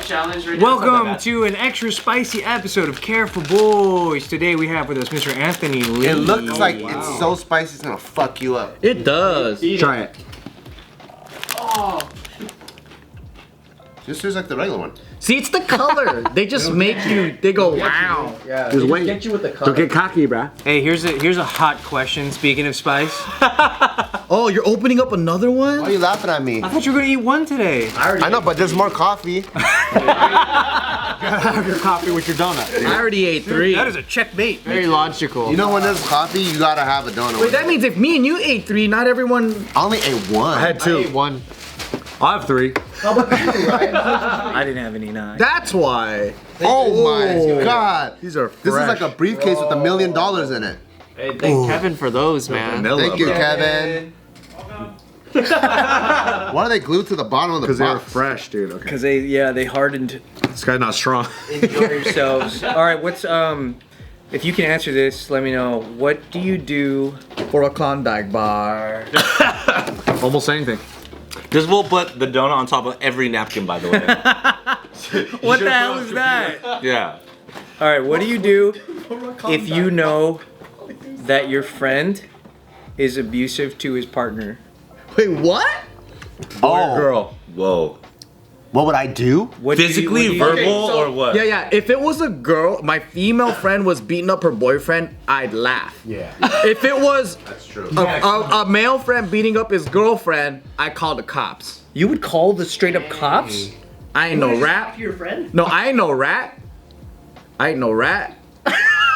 challenge right now. Welcome to an extra spicy episode of Care for Boys. Today we have with us Mr. Anthony Lee. It looks like it's so spicy it's gonna fuck you up. It does. Try it. Oh. This is like the regular one. See, it's the color. They just make you. They go wow. Yeah. Just wait. Get you with the color. Don't get cocky, bruh. Hey, here's a hot question. Speaking of spice, Oh, you're opening up another one? Why are you laughing at me? I thought you were gonna eat one today. I know, but there's more coffee. Gotta have your coffee with your donut. I already ate 3. That is a checkmate. Very logical. You know when there's coffee, you gotta have a donut. Wait, that means if me and you ate 3, not everyone. I only ate one. I had 2. I ate 1. I have 3. How about you, right? I didn't have any knives. That's why. Oh my god. These are fresh. This is like a briefcase with $1 million in it. Hey, thank Kevin for those, man. Thank you, Kevin. Why are they glued to the bottom of the box? Because they were fresh, dude. Okay. Because they hardened. This guy's not strong. Enjoy yourselves. All right, what's if you can answer this, let me know. What do you do for a Klondike bar? Almost anything. This will put the donut on top of every napkin, by the way. What the hell is that? Yeah. All right, what do you do if you know that your friend is abusive to his partner? Wait, what? Boy or girl? Whoa. What would I do? What do you- Physically, what do you- verbal, or what? Yeah. If it was a girl, my female friend was beating up her boyfriend, I'd laugh. Yeah. If it was That's true. a male friend beating up his girlfriend, I call the cops. You would call the straight up cops? I ain't no rat. Your friend? No, I ain't no rat. I ain't no rat.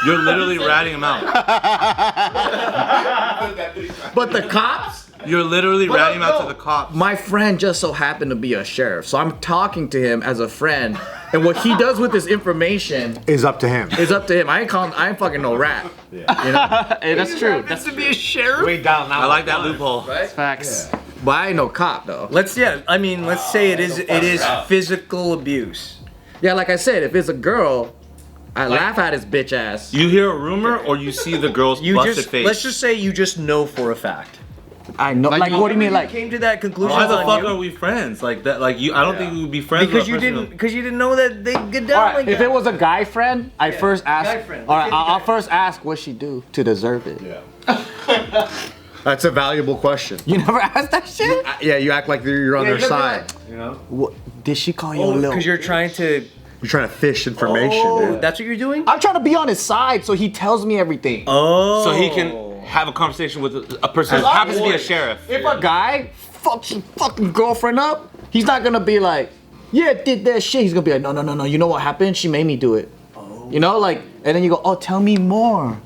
You're literally ratting him out. But the cops? You're literally ratting him out to the cops. My friend just so happened to be a sheriff, so I'm talking to him as a friend, and what he does with this information Is up to him. is up to him. I ain't fucking no rat. Yeah. You know? Hey, that's true. That's to be a sheriff? Way down now. I like that loophole. facts. But I ain't no cop though. Let's say it is physical abuse. Yeah, like I said, if it's a girl, I laugh at his bitch ass. You hear a rumor, or you see the girl's busted face? Let's just say you just know for a fact. I know. Like what do you mean? Like Came to that conclusion. Why the on fuck you? are we friends? Like that? Like you? I don't think we would be friends. Because with a person you didn't know that they get down like If that. it was a guy friend, I'd first ask. guy friend. All right, I'll first ask what she do to deserve it. Yeah. That's a valuable question. you never asked that shit? Yeah, you act like you're on their you're side. You know? What, did she call you a little? Because you're trying to. You're trying to fish information, dude. That's what you're doing. I'm trying to be on his side so he tells me everything. Oh. So he can have a conversation with a person who happens to be a sheriff. If a guy fucks his fucking girlfriend up, he's not gonna be like, yeah, did that shit. He's gonna be like, no. You know what happened? She made me do it. Oh. You know, like, and then you go, oh, tell me more.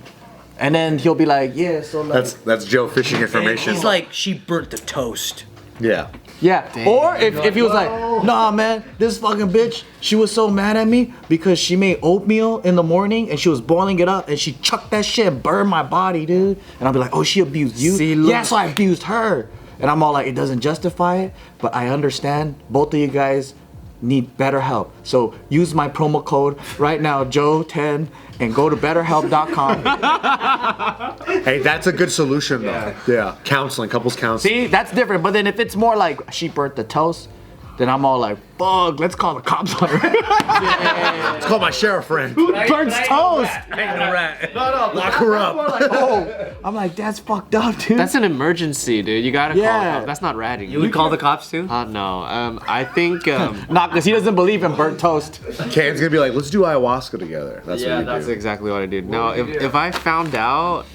And then he'll be like, yeah, so like. That's Joe fishing information. He's like, she burnt the toast. yeah. Yeah. Or if he was like, nah, man, this fucking bitch, she was so mad at me because she made oatmeal in the morning and she was boiling it up and she chucked that shit and burned my body, dude. And I'll be like, oh, she abused you? See, look. Yeah, so I abused her. And I'm all like, it doesn't justify it, but I understand both of you guys need better help. So use my promo code right now, Joe10, and go to betterhelp.com. Hey, that's a good solution though. Yeah. Counseling, couples counseling. See, that's different. But then if it's more like she burnt the toast, then I'm all like, fuck, let's call the cops on her. Let's call my sheriff friend. Who burns toast? Lock her up. Oh, I'm like, that's fucked up, dude. That's an emergency, dude. You gotta call the Yeah. cops. That's not ratting. You would call the cops too? No. I think. Not because he doesn't believe in burnt toast. Can's gonna be like, let's do ayahuasca together. That's yeah, what we that's do. exactly what I did. No, if I found out,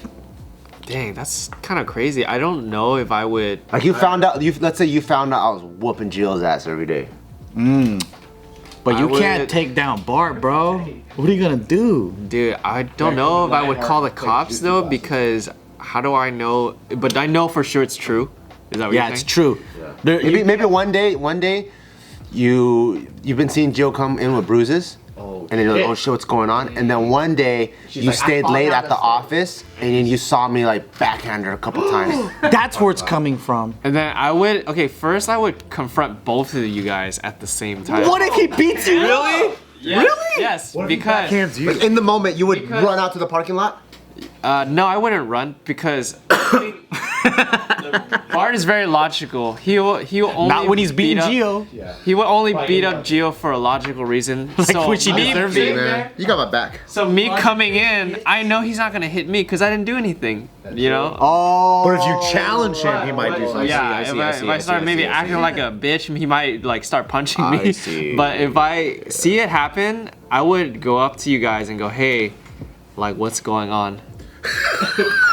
dang, that's kind of crazy. I don't know if I would. Like you found out. Let's say you found out I was whooping Jill's ass every day. But you I can't would- take down Bart, bro. What are you gonna do? Dude, I don't know if I would call the cops though, because how do I know? But I know for sure it's true. Is that what Yeah, you're it's saying? true. Maybe one day, you've been seeing Jill come in with bruises. And then you're like, oh shit, what's going on? And then one day, you like, stayed I late found at out the this office, and then you saw me like backhand her a couple times. That's where it's coming from. And then I would. Okay, first I would confront both of you guys at the same time. What if he beats you? Really? Yes, Really? Yes, because Can's you. Like in the moment, you would run out to the parking lot. no, I wouldn't run because Bart is very logical. He will only Not when he's beating beat up- Gio. He will only beat up Gio for a logical reason. So which he me deserves being it. Man, you got my back. So me coming in, I know he's not gonna hit me because I didn't do anything. You know? Oh. But if you challenge him, he might do something. Yeah, if I start maybe acting like a bitch, he might like start punching me. I see. But if I see it happen, I would go up to you guys and go, hey, like what's going on?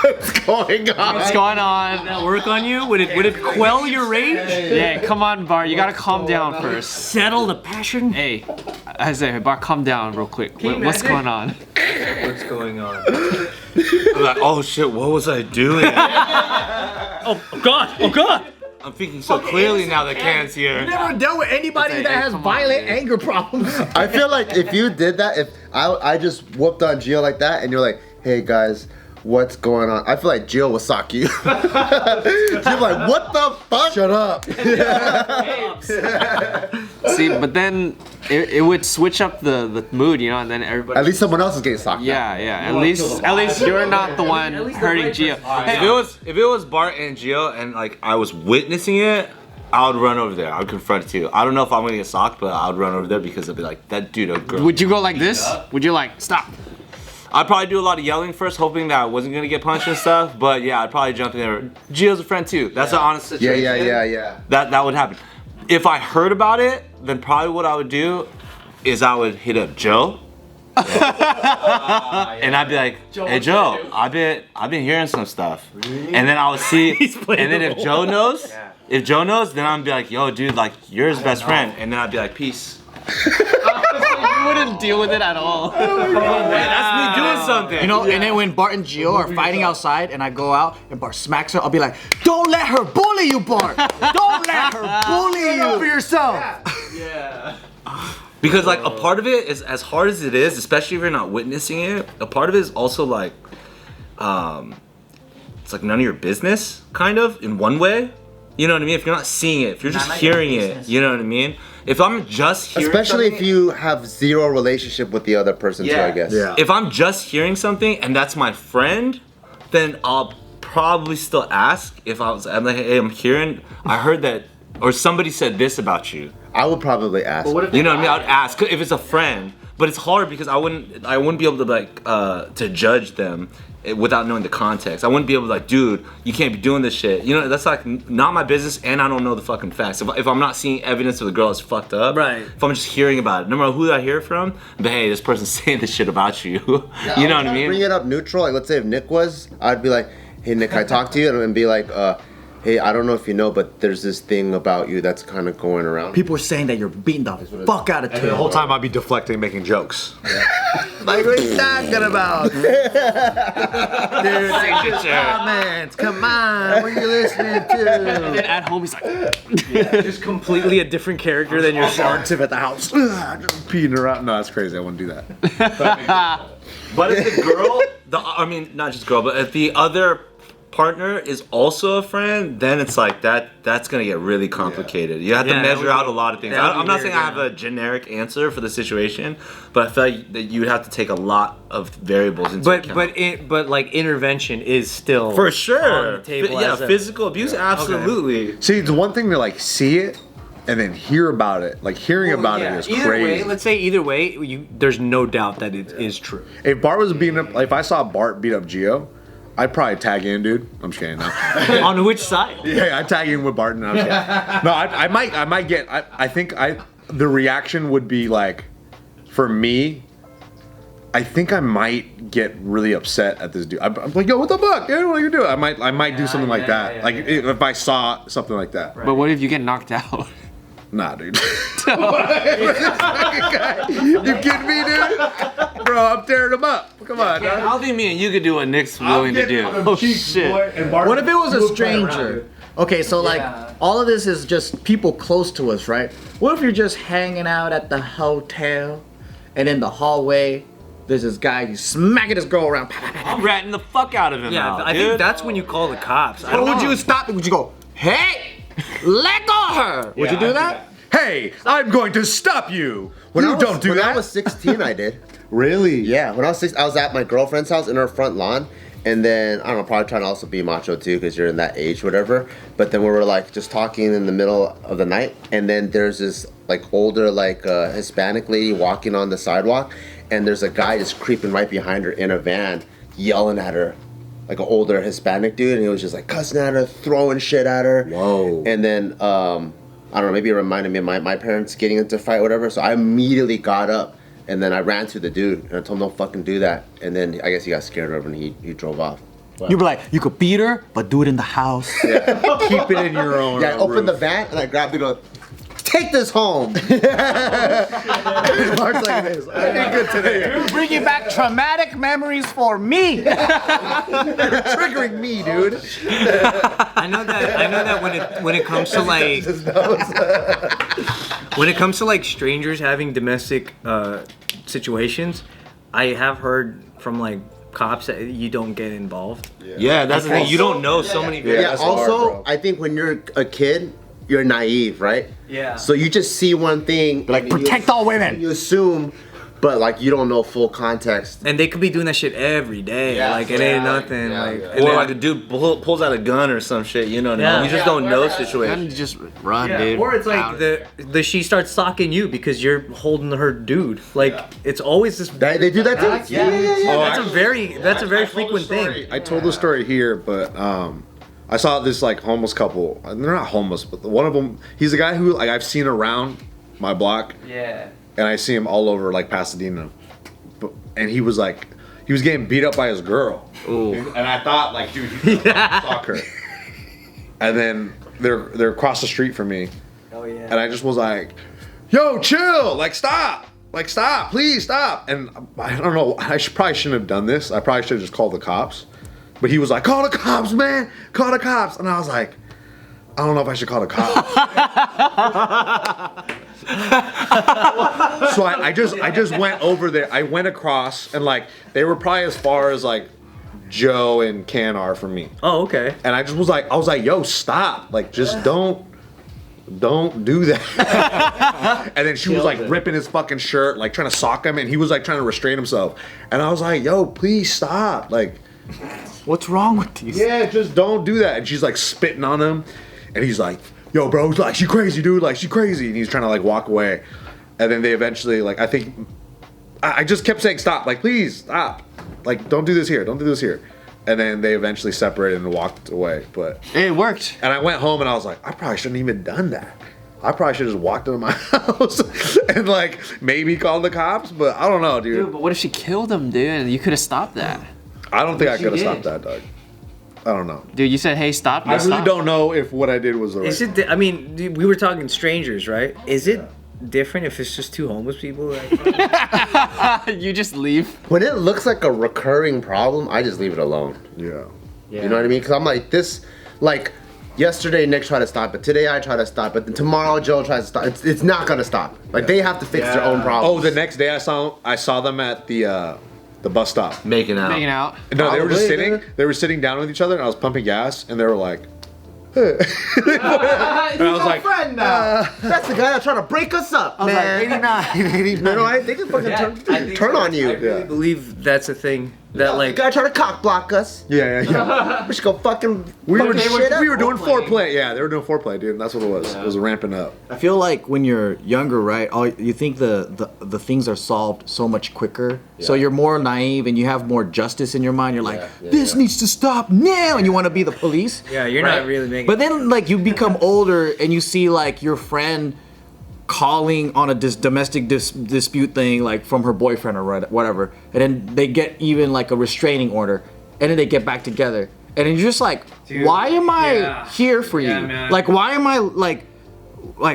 What's going on? What's going on? That work on you? Would it quell your rage? Yeah, come on, Bart. You gotta calm down first. Settle the passion? Hey, I say, hey, Bart, calm down real quick. What's going on? What's going on? I'm like, oh shit, what was I doing? Oh God! Oh God! I'm thinking so clearly now that Can's here. Never dealt with anybody that has violent anger problems. I feel like if you did that, if I just whooped on Gio like that, and you're like, hey guys, what's going on? I feel like Gio will sock you. You're like, what the fuck? Shut up. See, but then it would switch up the mood, you know, and then everybody. At least someone else is getting socked. Yeah, yeah. At least you're not the one hurting Gio. If it was Bart and Gio and like I was witnessing it, I would run over there. I would confront it too. I don't know if I'm gonna get socked, but I would run over there because I'd be like, that dude a girl. Would you go like this? Would you like stop? I'd probably do a lot of yelling first, hoping that I wasn't gonna get punched and stuff. But yeah, I'd probably jump in there. Gio's a friend too. That's an honest situation. Yeah. That would happen. If I heard about it, then probably what I would do is I would hit up Joe. And I'd be like, hey Joe, I've been hearing some stuff. And then I would see, and then if Joe knows, then I'd be like, yo dude, like you're his best friend. And then I'd be like, peace. You wouldn't deal with it at all. That's me doing something. You know, and then when Bart and Gio are fighting outside and I go out and Bart smacks her, I'll be like, don't let her bully you, Bart! Don't let her bully you! For yourself! Because like a part of it is, as hard as it is, especially if you're not witnessing it, a part of it is also like, it's like none of your business, kind of, in one way. You know what I mean? If you're not seeing it, if you're just hearing it, you know what I mean? If I'm just hearing Especially if something- you have zero relationship with the other person too, I guess. Yeah. If I'm just hearing something and that's my friend, then I'll probably still ask. I'm like, hey, I heard that, or somebody said this about you. I would probably ask. You know what I mean? I'd ask if it's a friend, but it's hard because I wouldn't be able to like to judge them without knowing the context. I wouldn't be able to like, dude, you can't be doing this shit. You know, that's like not my business, and I don't know the fucking facts. If I'm not seeing evidence of the girl that's fucked up, Right. If I'm just hearing about it, no matter who I hear it from, but hey, this person's saying this shit about you. You know what I mean? Bring it up neutral. Like, let's say if Nick was, I'd be like, hey Nick, I talked to you, and be like, hey, I don't know if you know, but there's this thing about you that's kind of going around. People are saying that you're beating the fuck out of The Taylor. whole time I'd be deflecting, making jokes. Like, what are you talking about? Dude, comments, come on, what are you listening to? At home, he's like, Just completely a different character than yourself. At the house. Just peeing around. No, that's crazy. I wouldn't do that. But if the girl, not just girl, but if the other partner is also a friend, then it's like that's gonna get really complicated. You have to measure out a lot of things. I'm not saying I have a generic answer for the situation, but I feel like that you would have to take a lot of variables into account. But like intervention is still For sure. on the table. Yeah, as a- physical abuse, absolutely. See, it's one thing to like see it and then hear about it. Like hearing about it is Either crazy. way, let's say either way, there's no doubt that it is true. If Bart was beating up, like if I saw Bart beat up Gio, I'd probably tag in, dude. I'm just kidding. No. On which side? Yeah, I'd tag in with Bart. No, I'm just kidding. No, I might get. I think the reaction would be like, for me, I think I might get really upset at this dude. I'm like, yo, what the fuck, dude? What are you doing? I might do something like that. Like if I saw something like that. but what if you get knocked out? Nah, dude. You kidding me, dude? Bro, I'm tearing him up. Come on, I don't think me and you could do what Nick's willing to do. Oh shit. What if it was a stranger? Okay, so like, all of this is just people close to us, right? What if you're just hanging out at the hotel, and in the hallway, there's this guy, he's smacking this girl around. I'm ratting the fuck out of him Yeah, now, I dude. think that's when you call the cops. I Or don't would know. you stop it? Would you go, hey, let go of her? Would you do that? Hey, I'm going to stop you. When You I was- don't do when that. I was 16, I did. Really? Yeah, when I was 6, I was at my girlfriend's house in her front lawn, And then I don't know, probably trying to also be macho too, because you're in that age, whatever. But then we were like just talking in the middle of the night, and then there's this like older like Hispanic lady walking on the sidewalk, and there's a guy just creeping right behind her in a van, yelling at her, like an older Hispanic dude, and he was just like cussing at her, throwing shit at her. Whoa. And then I don't know, maybe it reminded me of my parents getting into a fight, whatever. So I immediately got up. And then I ran to the dude and I told him don't fucking do that. And then I guess he got scared of her and he drove off. You'd be like, you could beat her, but do it in the house. Keep it in your own. Yeah, I opened the van and I grabbed it and go, take this home. Bart's like this. I did good today. You're bringing back traumatic memories for me. You're triggering me, dude. I know that when it comes to like when it comes to like strangers having domestic situations, I have heard from like cops that you don't get involved. Yeah, that's the thing. You don't know so many people. Yeah, also, I think when you're a kid, you're naive, right? Yeah. So you just see one thing. Like, protect all women. You assume, but like you don't know full context. And they could be doing that shit every day. Like it ain't nothing. Like and Or then- like a dude pulls out a gun or some shit. You know what I mean? Yeah. You just don't know Gun situations. just run, yeah, dude. or it's like Out. the she starts stalking you because you're holding her dude. Like it's always this. They do that too? That's a very frequent thing. I told the story here, but I saw this like homeless couple. They're not homeless, but one of them, he's a guy who like I've seen around my block, Yeah. and I see him all over like Pasadena. And he was getting beat up by his girl. Ooh. And I thought like, dude, he's gonna stalk her. And then they're across the street from me, Oh yeah. and I just was like, yo, chill, like stop, please stop. And I don't know, probably shouldn't have done this. I probably should have just called the cops. But he was like, call the cops, man, call the cops. And I was like, I don't know if I should call the cops. So I just went over there. I went across, and like they were probably as far as like Joe and Can are from me. Oh okay. And I was like, yo, stop. Like, just don't do that. And then she was like ripping his fucking shirt, like trying to sock him, and he was like trying to restrain himself. And I was like, yo, please stop. Like, What's wrong with you? yeah, just don't do that. And she's like spitting on him, and he's like, yo, bro, like, she crazy, dude, like, she crazy. And he's trying to like walk away. And then they eventually, like, I think, I just kept saying, stop, like, please, stop. Like, don't do this here, don't do this here. And then they eventually separated and walked away. But It worked. and I went home and I was like, I probably shouldn't even done that. I probably should have just walked into my house and like maybe called the cops, but I don't know, dude. Dude, but what if she killed him, dude? You could have stopped that. I don't think I she could have did. stopped that, Doug. I don't know. Dude, you said, hey, stop. I really stop. don't know if what I did was the right. Is it? I mean, dude, we were talking strangers, right? Is it different if it's just two homeless people? Like, You just leave. When it looks like a recurring problem, I just leave it alone. Yeah. You know what I mean? Because I'm like, this, like, yesterday Nick tried to stop it. Today I try to stop it. Then tomorrow Joe tries to stop it. It's not going to stop. Like, they have to fix their own problems. Oh, the next day I saw them at the bus stop. Making out. Hanging out. No, they were just Probably, sitting. dude. They were sitting down with each other, and I was pumping gas, and they were like, hey. And I was like, friend now. That's the guy that tried to break us up, man. 89. No, they just fucking turn on you. I really believe that's a thing. That The like, guy tried to cock block us. yeah. We should go fucking. We were shit up. doing foreplay. Yeah, they were doing foreplay, dude. And that's what it was. It was ramping up. I feel like when you're younger, right? You think the things are solved so much quicker. So you're more naive and you have more justice in your mind. You're like, this needs to stop now, and you want to be the police. yeah, you're not really making. But then, like, you become older and you see like your friend calling on a domestic dispute thing, like from her boyfriend or whatever, and then they get even like a restraining order, and then they get back together, and then you're just like, Dude, why am I yeah. here for Yeah, you? man. Like, why am I like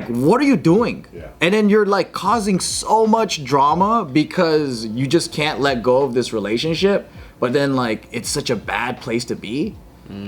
what are you doing? And then you're like causing so much drama because you just can't let go of this relationship, but then like it's such a bad place to be.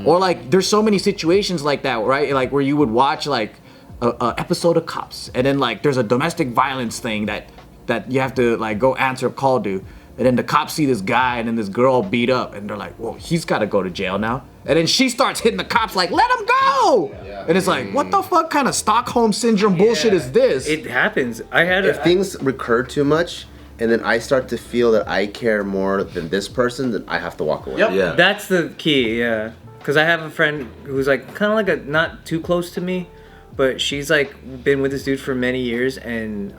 Or like there's so many situations like that, right? Like where you would watch like a episode of Cops, and then like there's a domestic violence thing that you have to like go answer a call to, and then the cops see this guy and then this girl beat up, and they're like, well, he's got to go to jail now. And then she starts hitting the cops like, let him go. And it's like, what the fuck kind of Stockholm syndrome bullshit is this? It happens. I had If things recur too much, and then I start to feel that I care more than this person, then I have to walk away. Yeah. That's the key, yeah. Because I have a friend who's like kind of like a not too close to me, but she's like been with this dude for many years, and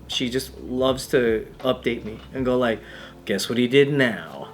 she just loves to update me and go like, "Guess what he did now?"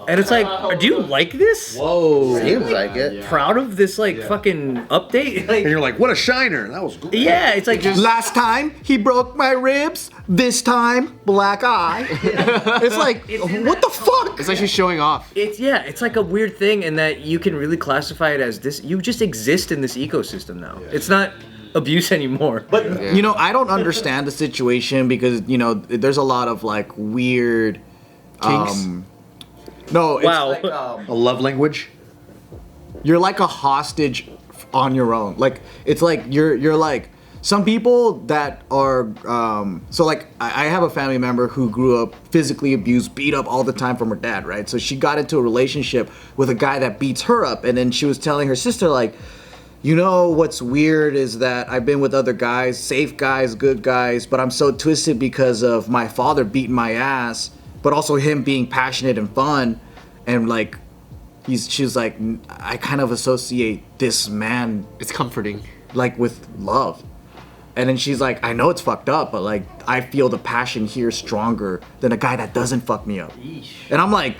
And it's like, do you like this? Whoa. Seems like it. Proud of this like fucking update? Like, And you're like, what a shiner. That was great. yeah, it's like just Last time he broke my ribs. This time, black eye. It's like, what the fuck? It's like she's showing off. it's like a weird thing in that you can really classify it as this. You just exist in this ecosystem now. It's not abuse anymore. But you know, I don't understand the situation because you know there's a lot of like weird Kinks? No, it's Wow. like, A love language. you're like a hostage on your own. Like it's like you're like some people that are so like I have a family member who grew up physically abused, beat up all the time from her dad, right? So she got into a relationship with a guy that beats her up, and then she was telling her sister like, you know what's weird is that I've been with other guys, safe guys, good guys, but I'm so twisted because of my father beating my ass, but also him being passionate and fun, and like she's like, I kind of associate this man It's comforting. like with love. And then she's like, I know it's fucked up, but like I feel the passion here stronger than a guy that doesn't fuck me up. And I'm like,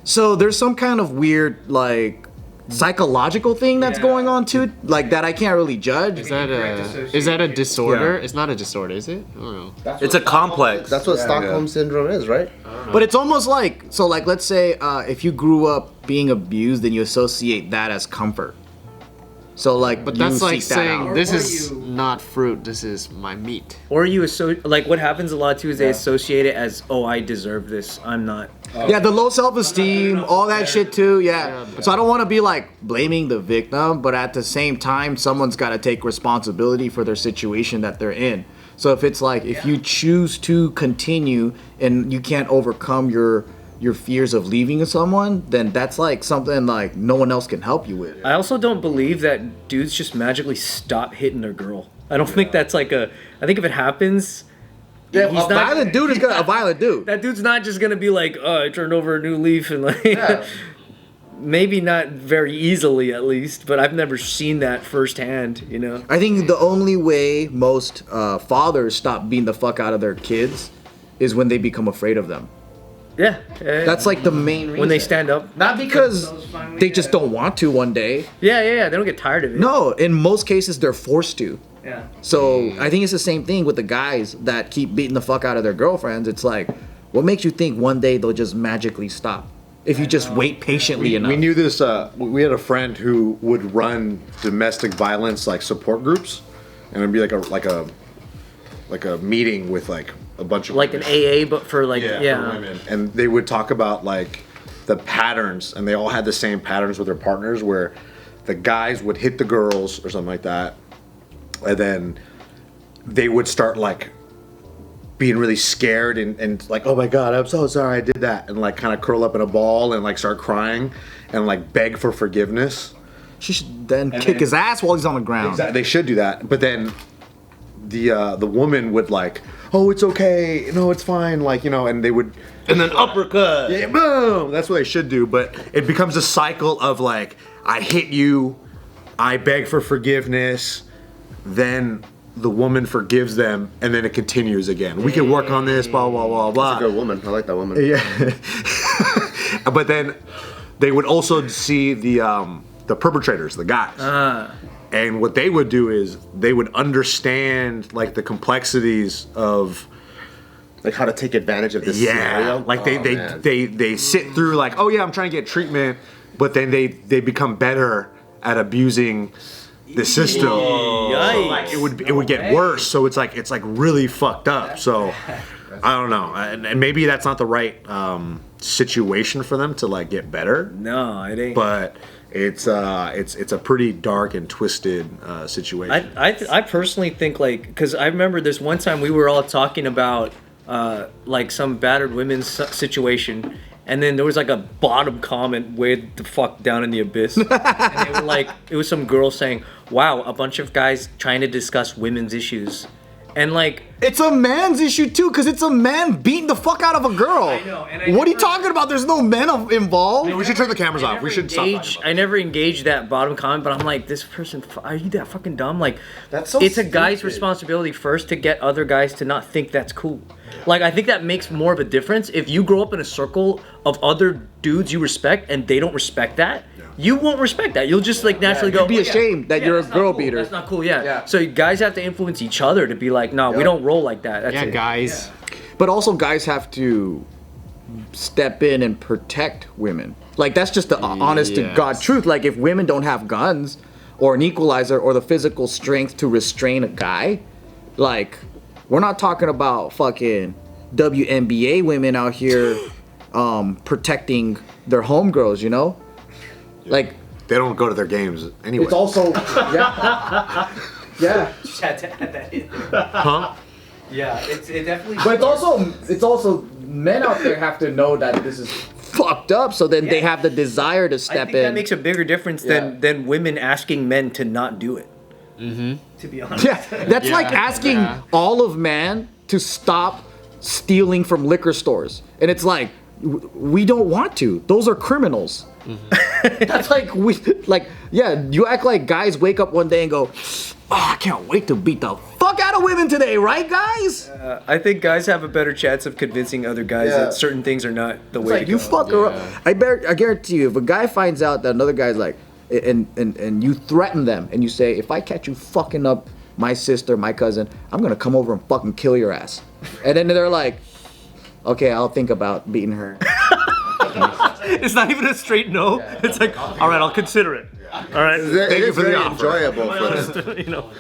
so there's some kind of weird like psychological thing that's going on too, like that I can't really judge. Is that a disorder? It's not a disorder, is it? I don't know. It's a complex. That's what Stockholm syndrome is, right? But it's almost like, so like let's say if you grew up being abused, then you associate that as comfort. So like, But you that's like seek that saying out. this is not fruit. This is my meat. Or you like what happens a lot too is they associate it as, oh, I deserve this. I'm not. Yeah, the low self-esteem, all that shit too. Yeah. So I don't want to be like blaming the victim, but at the same time, someone's got to take responsibility for their situation that they're in. So if it's like if you choose to continue and you can't overcome your fears of leaving someone, then that's like something like no one else can help you with. I also don't believe that dudes just magically stop hitting their girl. I don't think that's like a. I think if it happens, Yeah, he's a violent dude is gonna a violent dude. That dude's not just gonna be like, oh, I turned over a new leaf and like. Maybe not very easily, at least, but I've never seen that firsthand. You know. I think the only way most fathers stop beating the fuck out of their kids is when they become afraid of them. Yeah. That's like the main reason. when they stand up. Not because they just don't want to one day. Yeah. They don't get tired of it. No, in most cases they're forced to. Yeah. So I think it's the same thing with the guys that keep beating the fuck out of their girlfriends. It's like, what makes you think one day they'll just magically stop? If you just wait patiently enough. We knew this. We had a friend who would run domestic violence like support groups, and it'd be like a meeting with like a bunch of Like an AA, but for like for women. And they would talk about like the patterns, and they all had the same patterns with their partners, where the guys would hit the girls or something like that, and then they would start like being really scared and like, oh my god, I'm so sorry I did that, and like kind of curl up in a ball and like start crying and like beg for forgiveness. She should then kick his ass while he's on the ground. They should do that, but then the woman would like, oh, it's okay, no, it's fine, like, you know, and they would, and then uppercut. yeah, boom. That's what they should do, but it becomes a cycle of like, I hit you, I beg for forgiveness, then the woman forgives them, and then it continues again. We can work on this, blah blah blah blah. That's a good woman. I like that woman. Yeah. But then they would also see the perpetrators, the guys. And what they would do is they would understand like the complexities of Like how to take advantage of this scenario. like man. they sit through like, oh yeah, I'm trying to get treatment, but then they become better at abusing the system. Yikes. Like it would get worse. So it's like really fucked up. So I don't know, and maybe that's not the right situation for them to like get better. No, it ain't. But it's a pretty dark and twisted situation. I personally think like, because I remember this one time we were all talking about like some battered women's situation, and then there was like a bottom comment way the fuck down in the abyss, and they were like, it was some girl saying, wow, a bunch of guys trying to discuss women's issues, And like, It's a man's issue too, because it's a man beating the fuck out of a girl. I know, and What are you talking about? There's no men involved. We should turn the cameras off. We should stop. I never engaged that bottom comment, but I'm like, this person, are you that fucking dumb? Like, That's so it's a guy's stupid. responsibility first to get other guys to not think that's cool. Like, I think that makes more of a difference. If you grow up in a circle of other dudes you respect and they don't respect that, you won't respect that. You'll just like naturally go. You'd be "Oh, yeah. ashamed that you're a that's not girl cool. beater. That's not cool. Yeah. So guys have to influence each other to be like, no, we don't roll like that. That's Yeah, it. guys. But also, guys have to step in and protect women. Like, that's just the honest to God Yes. truth. Like, if women don't have guns or an equalizer or the physical strength to restrain a guy, like, we're not talking about fucking WNBA women out here protecting their homegirls, you know? Like, They don't go to their games anyway. it's also, yeah. Yeah. Just had to add that in there. Huh? Yeah, it definitely. But it's also men out there have to know that this is fucked up, so then they have the desire to I step think that in. makes a bigger difference than women asking men to not do it. Mm-hmm. To be honest. Yeah, that's like asking all of man to stop stealing from liquor stores, and it's like we don't want to. Those are criminals. That's like you act like guys wake up one day and go, "Oh, I can't wait to beat the fuck out of women today," right, guys? I think guys have a better chance of convincing other guys that certain things are not the It's way like to you go. fuck her up. I guarantee you, if a guy finds out that another guy's like, and you threaten them and you say, if I catch you fucking up my sister, my cousin, I'm gonna come over and fucking kill your ass. And then they're like, okay, I'll think about beating her. It's not even a straight no. It's like, all right, I'll consider it. All right. It is for the very offer. enjoyable for You know.